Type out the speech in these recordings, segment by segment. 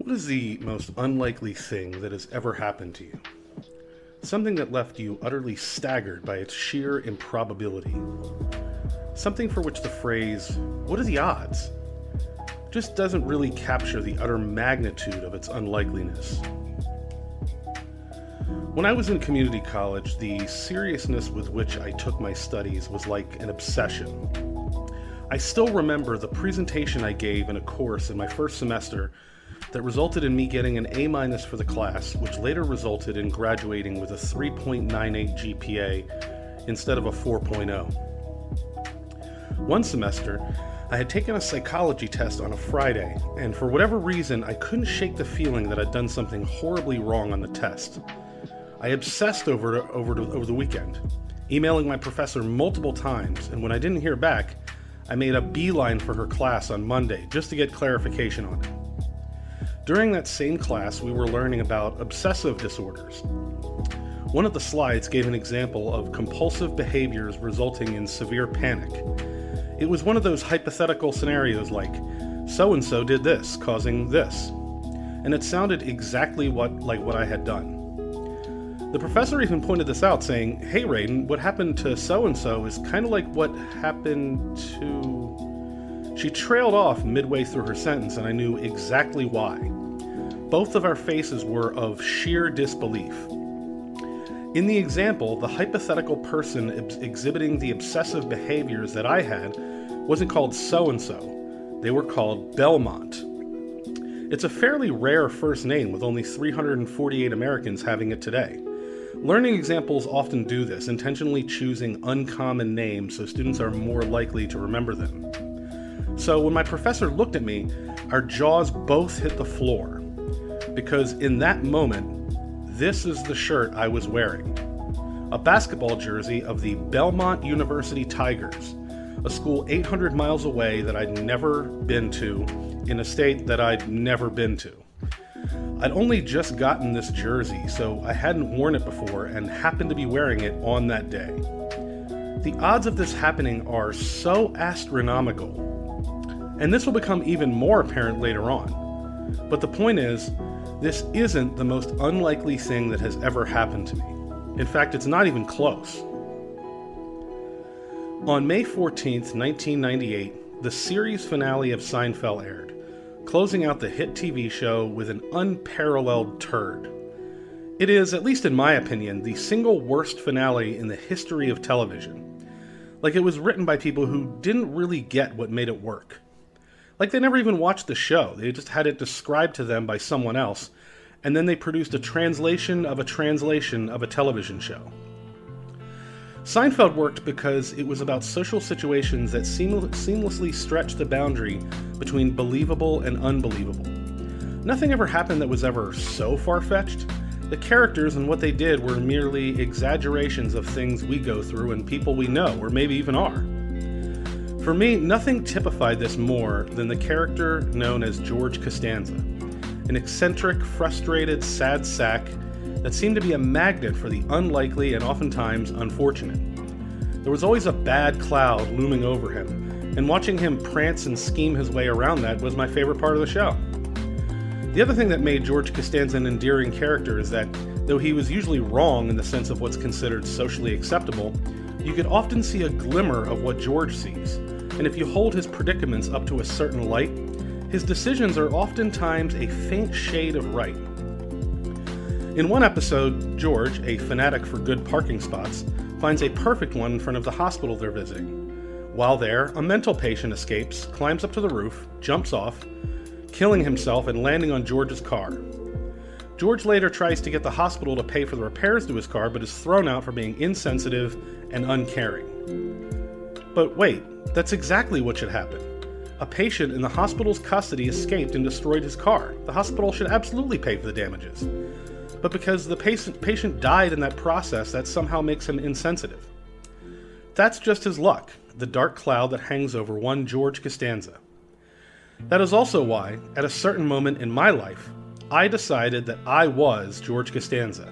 What is the most unlikely thing that has ever happened to you? Something that left you utterly staggered by its sheer improbability. Something for which the phrase, "what are the odds?" just doesn't really capture the utter magnitude of its unlikeliness. When I was in community college, the seriousness with which I took my studies was like an obsession. I still remember the presentation I gave in a course in my first semester that resulted in me getting an A- for the class, which later resulted in graduating with a 3.98 GPA instead of a 4.0. One semester, I had taken a psychology test on a Friday, and for whatever reason, I couldn't shake the feeling that I'd done something horribly wrong on the test. I obsessed over the weekend, emailing my professor multiple times, and when I didn't hear back, I made a beeline for her class on Monday just to get clarification on it. During that same class, we were learning about obsessive disorders. One of the slides gave an example of compulsive behaviors resulting in severe panic. It was one of those hypothetical scenarios like, so-and-so did this, causing this. And it sounded exactly like what I had done. The professor even pointed this out, saying, "Hey Raiden, what happened to so-and-so is kind of like what happened to..." She trailed off midway through her sentence, and I knew exactly why. Both of our faces were of sheer disbelief. In the example, the hypothetical person exhibiting the obsessive behaviors that I had wasn't called so-and-so. They were called Belmont. It's a fairly rare first name, with only 348 Americans having it today. Learning examples often do this, intentionally choosing uncommon names so students are more likely to remember them. So when my professor looked at me, our jaws both hit the floor, because in that moment, this is the shirt I was wearing. A basketball jersey of the Belmont University Tigers, a school 800 miles away that I'd never been to, in a state that I'd never been to. I'd only just gotten this jersey, so I hadn't worn it before and happened to be wearing it on that day. The odds of this happening are so astronomical, and this will become even more apparent later on. But the point is, this isn't the most unlikely thing that has ever happened to me. In fact, it's not even close. On May 14th, 1998, the series finale of Seinfeld aired, closing out the hit TV show with an unparalleled turd. It is, at least in my opinion, the single worst finale in the history of television. Like it was written by people who didn't really get what made it work. Like they never even watched the show, they just had it described to them by someone else, and then they produced a translation of a translation of a television show. Seinfeld worked because it was about social situations that seamlessly stretched the boundary between believable and unbelievable. Nothing ever happened that was ever so far-fetched. The characters and what they did were merely exaggerations of things we go through and people we know, or maybe even are. For me, nothing typified this more than the character known as George Costanza, an eccentric, frustrated, sad sack that seemed to be a magnet for the unlikely and oftentimes unfortunate. There was always a bad cloud looming over him, and watching him prance and scheme his way around that was my favorite part of the show. The other thing that made George Costanza an endearing character is that, though he was usually wrong in the sense of what's considered socially acceptable, you could often see a glimmer of what George sees, and if you hold his predicaments up to a certain light, his decisions are oftentimes a faint shade of right. In one episode, George, a fanatic for good parking spots, finds a perfect one in front of the hospital they're visiting. While there, a mental patient escapes, climbs up to the roof, jumps off, killing himself and landing on George's car. George later tries to get the hospital to pay for the repairs to his car, but is thrown out for being insensitive and uncaring. But wait, that's exactly what should happen. A patient in the hospital's custody escaped and destroyed his car. The hospital should absolutely pay for the damages. But because the patient died in that process, that somehow makes him insensitive. That's just his luck, the dark cloud that hangs over one George Costanza. That is also why, at a certain moment in my life, I decided that I was George Costanza,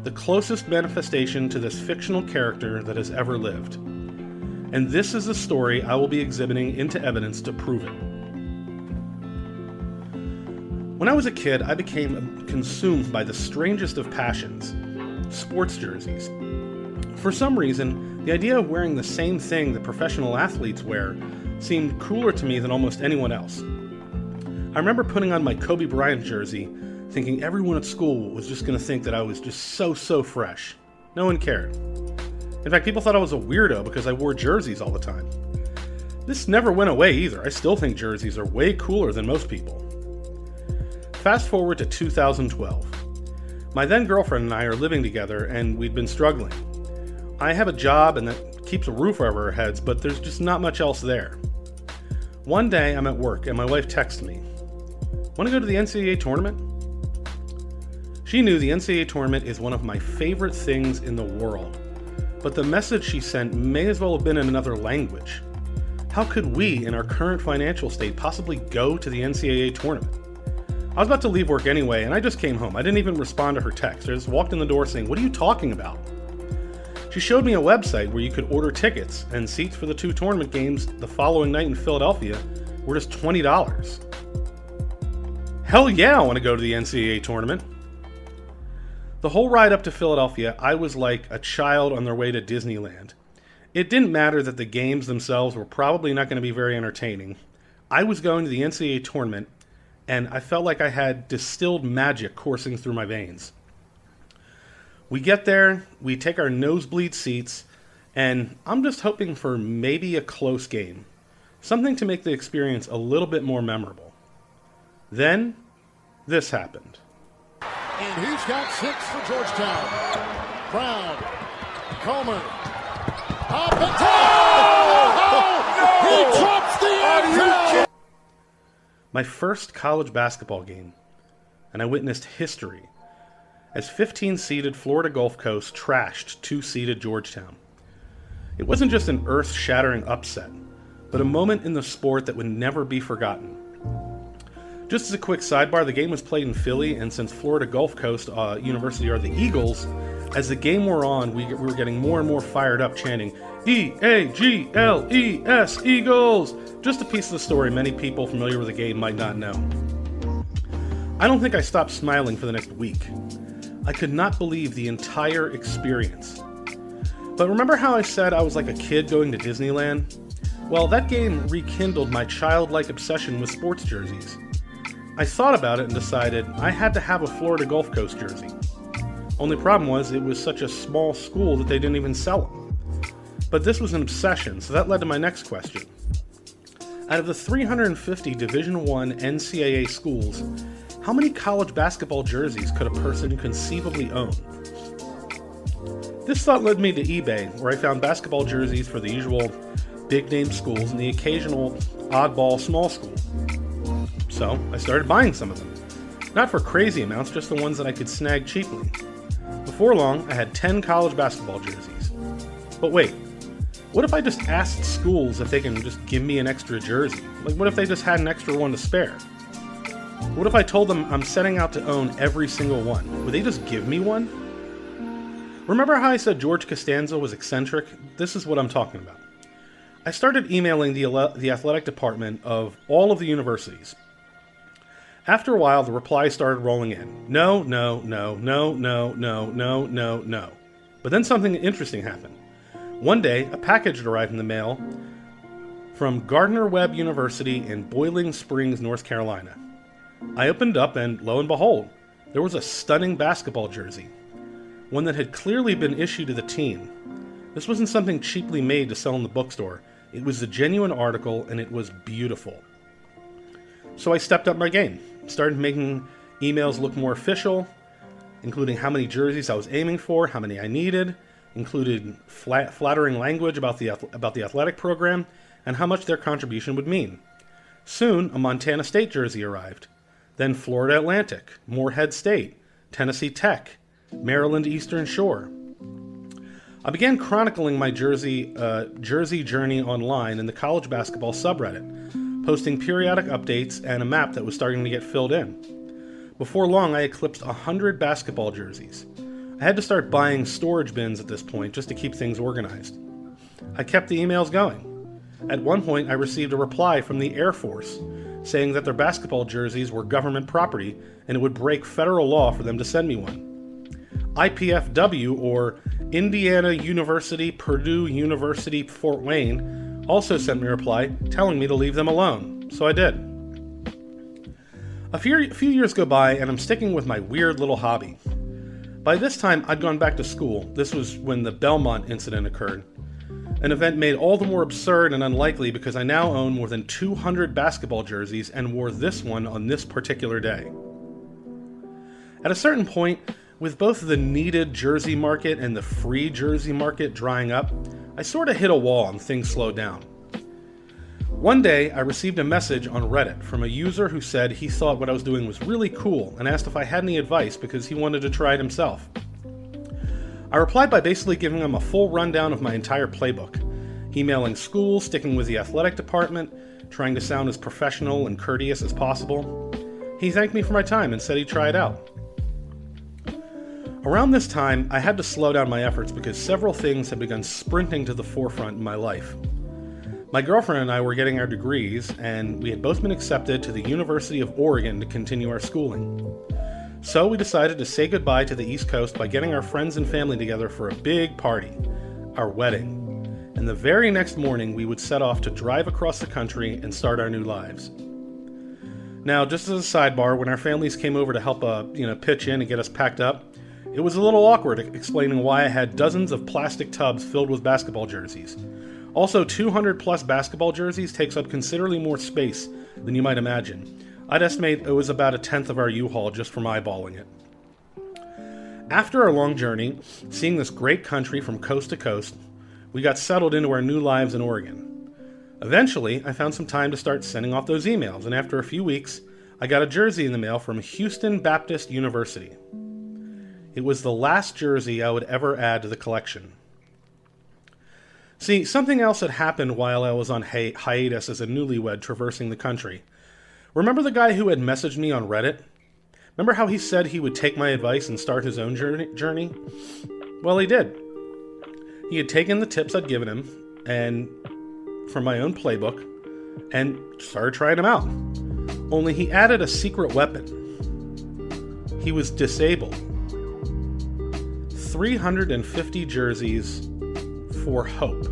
the closest manifestation to this fictional character that has ever lived. And this is the story I will be exhibiting into evidence to prove it. When I was a kid, I became consumed by the strangest of passions: sports jerseys. For some reason, the idea of wearing the same thing that professional athletes wear seemed cooler to me than almost anyone else. I remember putting on my Kobe Bryant jersey, thinking everyone at school was just going to think that I was just so fresh. No one cared. In fact, people thought I was a weirdo because I wore jerseys all the time. This never went away either. I still think jerseys are way cooler than most people. Fast forward to 2012. My then girlfriend and I are living together, and we'd been struggling. I have a job and that keeps a roof over our heads, but there's just not much else there. One day I'm at work and my wife texts me, "Want to go to the NCAA tournament?" She knew the NCAA tournament is one of my favorite things in the world, but the message she sent may as well have been in another language. How could we, in our current financial state, possibly go to the NCAA tournament? I was about to leave work anyway, and I just came home. I didn't even respond to her text. I just walked in the door saying, "What are you talking about?" She showed me a website where you could order tickets, and seats for the 2 tournament games the following night in Philadelphia were just $20. Hell yeah, I want to go to the NCAA tournament. The whole ride up to Philadelphia, I was like a child on their way to Disneyland. It didn't matter that the games themselves were probably not going to be very entertaining. I was going to the NCAA tournament, and I felt like I had distilled magic coursing through my veins. We get there, we take our nosebleed seats, and I'm just hoping for maybe a close game. Something to make the experience a little bit more memorable. Then, this happened. And he's got 6 for Georgetown. Brown, Comer, up and down! He drops the end. My first college basketball game, and I witnessed history as 15-seeded Florida Gulf Coast trashed 2-seeded Georgetown. It wasn't just an earth-shattering upset, but a moment in the sport that would never be forgotten. Just as a quick sidebar, the game was played in Philly, and since Florida Gulf Coast University are the Eagles, as the game wore on, we were getting more and more fired up, chanting, "E-A-G-L-E-S, Eagles!" Just a piece of the story many people familiar with the game might not know. I don't think I stopped smiling for the next week. I could not believe the entire experience. But remember how I said I was like a kid going to Disneyland? Well, that game rekindled my childlike obsession with sports jerseys. I thought about it and decided I had to have a Florida Gulf Coast jersey. Only problem was it was such a small school that they didn't even sell them. But this was an obsession, so that led to my next question. Out of the 350 Division I NCAA schools, how many college basketball jerseys could a person conceivably own? This thought led me to eBay, where I found basketball jerseys for the usual big-name schools and the occasional oddball small school. So I started buying some of them. Not for crazy amounts, just the ones that I could snag cheaply. Before long, I had 10 college basketball jerseys. But wait, what if I just asked schools if they can just give me an extra jersey? Like, what if they just had an extra one to spare? What if I told them I'm setting out to own every single one? Would they just give me one? Remember how I said George Costanza was eccentric? This is what I'm talking about. I started emailing the athletic department of all of the universities. After a while, the replies started rolling in. No, no, no, no, no, no, no, no, no. But then something interesting happened. One day, a package arrived in the mail from Gardner-Webb University in Boiling Springs, North Carolina. I opened up, and lo and behold, there was a stunning basketball jersey. One that had clearly been issued to the team. This wasn't something cheaply made to sell in the bookstore. It was a genuine article, and it was beautiful. So I stepped up my game, started making emails look more official, including how many jerseys I was aiming for, how many I needed, included flattering language about the athletic program, and how much their contribution would mean. Soon, a Montana State jersey arrived. Then Florida Atlantic, Morehead State, Tennessee Tech, Maryland Eastern Shore. I began chronicling my jersey journey online in the college basketball subreddit, posting periodic updates and a map that was starting to get filled in. Before long, I eclipsed 100 basketball jerseys. I had to start buying storage bins at this point just to keep things organized. I kept the emails going. At one point, I received a reply from the Air Force saying that their basketball jerseys were government property and it would break federal law for them to send me one. IPFW, or Indiana University, Purdue University, Fort Wayne, also sent me a reply telling me to leave them alone, so I did. A few years go by and I'm sticking with my weird little hobby. By this time, I'd gone back to school. This was when the Belmont incident occurred. An event made all the more absurd and unlikely because I now own more than 200 basketball jerseys and wore this one on this particular day. At a certain point, with both the needed jersey market and the free jersey market drying up, I sort of hit a wall and things slowed down. One day, I received a message on Reddit from a user who said he thought what I was doing was really cool and asked if I had any advice because he wanted to try it himself. I replied by basically giving him a full rundown of my entire playbook, emailing school, sticking with the athletic department, trying to sound as professional and courteous as possible. He thanked me for my time and said he'd try it out. Around this time, I had to slow down my efforts because several things had begun sprinting to the forefront in my life. My girlfriend and I were getting our degrees, and we had both been accepted to the University of Oregon to continue our schooling. So we decided to say goodbye to the East Coast by getting our friends and family together for a big party, our wedding. And the very next morning, we would set off to drive across the country and start our new lives. Now, just as a sidebar, when our families came over to help pitch in and get us packed up, it was a little awkward explaining why I had dozens of plastic tubs filled with basketball jerseys. Also, 200 plus basketball jerseys takes up considerably more space than you might imagine. I'd estimate it was about a tenth of our U-Haul just from eyeballing it. After our long journey, seeing this great country from coast to coast, we got settled into our new lives in Oregon. Eventually, I found some time to start sending off those emails, and after a few weeks, I got a jersey in the mail from Houston Baptist University. It was the last jersey I would ever add to the collection. See, something else had happened while I was on hiatus as a newlywed traversing the country. Remember the guy who had messaged me on Reddit? Remember how he said he would take my advice and start his own journey? Well, he did. He had taken the tips I'd given him and from my own playbook and started trying them out. Only he added a secret weapon. He was disabled. 350 jerseys for hope.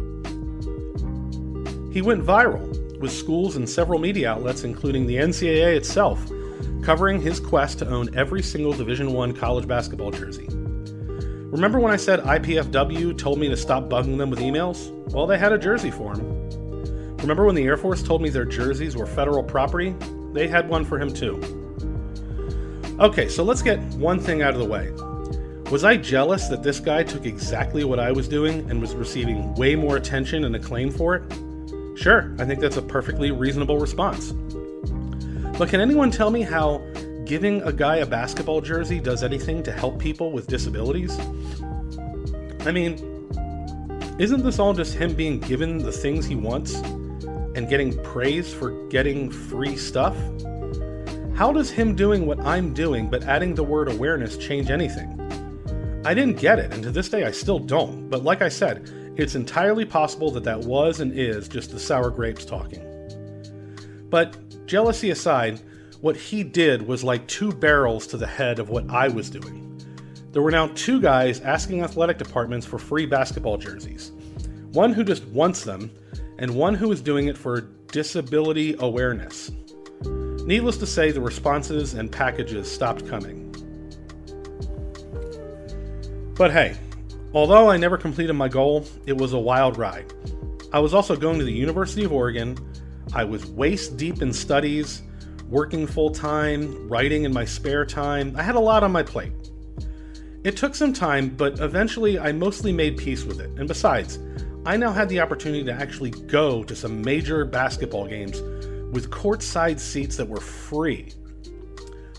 He went viral, with schools and several media outlets, including the NCAA itself, covering his quest to own every single Division I college basketball jersey. Remember when I said IPFW told me to stop bugging them with emails? Well, they had a jersey for him. Remember when the Air Force told me their jerseys were federal property? They had one for him too. Okay, so let's get one thing out of the way. Was I jealous that this guy took exactly what I was doing and was receiving way more attention and acclaim for it? Sure, I think that's a perfectly reasonable response. But can anyone tell me how giving a guy a basketball jersey does anything to help people with disabilities? I mean, isn't this all just him being given the things he wants and getting praise for getting free stuff? How does him doing what I'm doing but adding the word awareness change anything? I didn't get it, and to this day I still don't, but like I said, it's entirely possible that was and is just the sour grapes talking. But jealousy aside, what he did was like 2 barrels to the head of what I was doing. There were now 2 guys asking athletic departments for free basketball jerseys. One who just wants them, and one who is doing it for disability awareness. Needless to say, the responses and packages stopped coming. But hey, although I never completed my goal, it was a wild ride. I was also going to the University of Oregon. I was waist deep in studies, working full-time, writing in my spare time. I had a lot on my plate. It took some time, but eventually I mostly made peace with it. And besides, I now had the opportunity to actually go to some major basketball games with courtside seats that were free.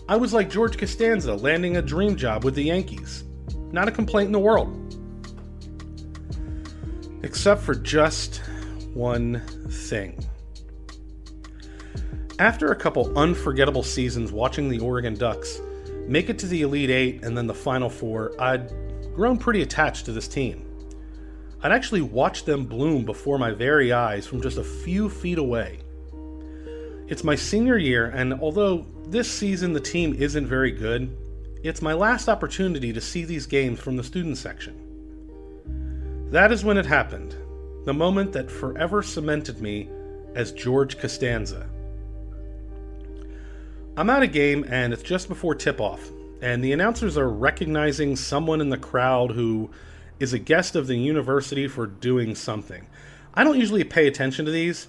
I was like George Costanza landing a dream job with the Yankees. Not a complaint in the world. Except for just one thing. After a couple unforgettable seasons watching the Oregon Ducks make it to the Elite Eight and then the Final Four, I'd grown pretty attached to this team. I'd actually watched them bloom before my very eyes from just a few feet away. It's my senior year, and although this season the team isn't very good, it's my last opportunity to see these games from the student section. That is when it happened, the moment that forever cemented me as George Costanza. I'm at a game and it's just before tip-off, and the announcers are recognizing someone in the crowd who is a guest of the university for doing something. I don't usually pay attention to these,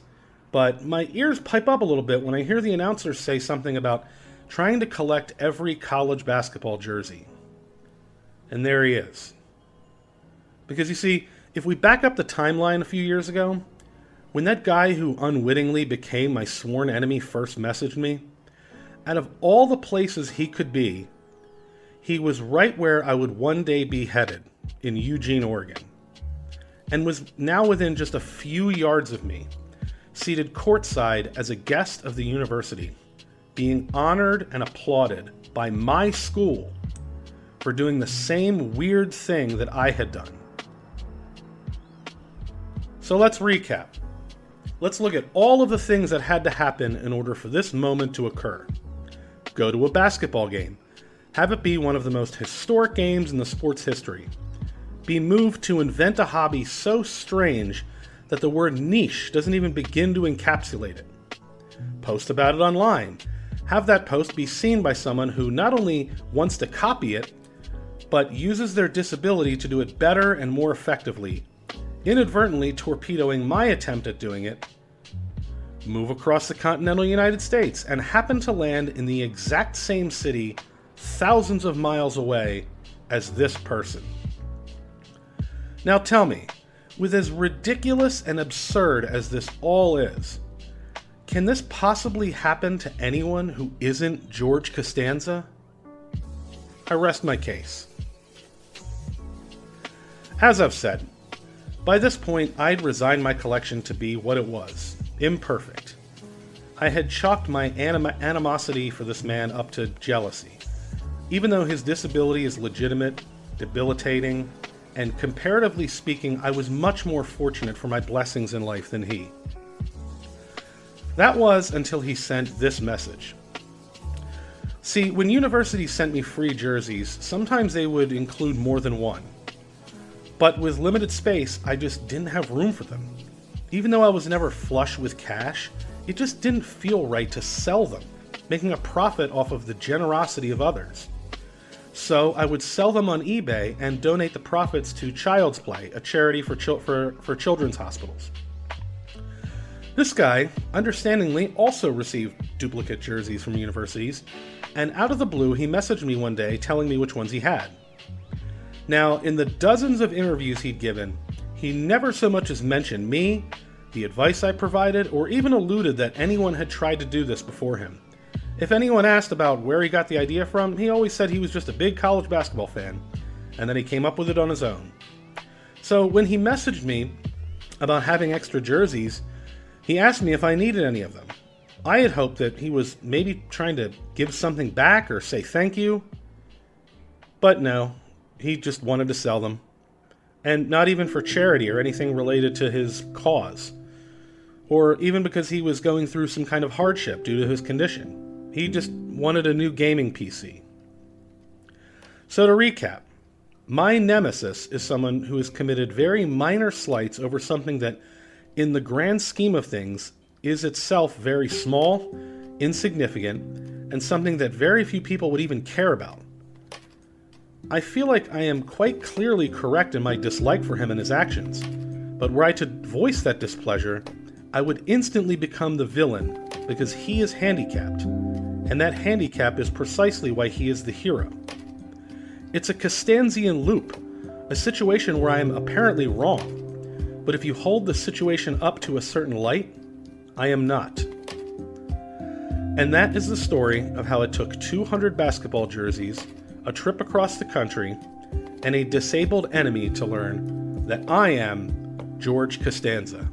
but my ears pipe up a little bit when I hear the announcers say something about trying to collect every college basketball jersey. And there he is. Because you see, if we back up the timeline a few years ago, when that guy who unwittingly became my sworn enemy first messaged me, out of all the places he could be, he was right where I would one day be headed, in Eugene, Oregon, and was now within just a few yards of me, seated courtside as a guest of the university, being honored and applauded by my school for doing the same weird thing that I had done. So let's recap. Let's look at all of the things that had to happen in order for this moment to occur. Go to a basketball game. Have it be one of the most historic games in the sport's history. Be moved to invent a hobby so strange that the word niche doesn't even begin to encapsulate it. Post about it online. Have that post be seen by someone who not only wants to copy it, but uses their disability to do it better and more effectively, inadvertently torpedoing my attempt at doing it. Move across the continental United States and happen to land in the exact same city thousands of miles away as this person. Now tell me, with as ridiculous and absurd as this all is, can this possibly happen to anyone who isn't George Costanza? I rest my case. As I've said, by this point I'd resigned my collection to be what it was, imperfect. I had chalked my animosity for this man up to jealousy, even though his disability is legitimate, debilitating, and comparatively speaking, I was much more fortunate for my blessings in life than he. That was until he sent this message. See, when universities sent me free jerseys, sometimes they would include more than one. But with limited space, I just didn't have room for them. Even though I was never flush with cash, it just didn't feel right to sell them, making a profit off of the generosity of others. So I would sell them on eBay and donate the profits to Child's Play, a charity for children's hospitals. This guy, understandingly, also received duplicate jerseys from universities, and out of the blue he messaged me one day telling me which ones he had. Now, in the dozens of interviews he'd given, he never so much as mentioned me, the advice I provided, or even alluded that anyone had tried to do this before him. If anyone asked about where he got the idea from, he always said he was just a big college basketball fan, and that he came up with it on his own. So when he messaged me about having extra jerseys, he asked me if I needed any of them. I had hoped that he was maybe trying to give something back or say thank you. But no, he just wanted to sell them. And not even for charity or anything related to his cause. Or even because he was going through some kind of hardship due to his condition. He just wanted a new gaming PC. So to recap, my nemesis is someone who has committed very minor slights over something that, in the grand scheme of things, is itself very small, insignificant, and something that very few people would even care about. I feel like I am quite clearly correct in my dislike for him and his actions, but were I to voice that displeasure, I would instantly become the villain because he is handicapped, and that handicap is precisely why he is the hero. It's a Costanzian loop, a situation where I am apparently wrong, but if you hold the situation up to a certain light, I am not. And that is the story of how it took 200 basketball jerseys, a trip across the country, and a disabled enemy to learn that I am George Costanza.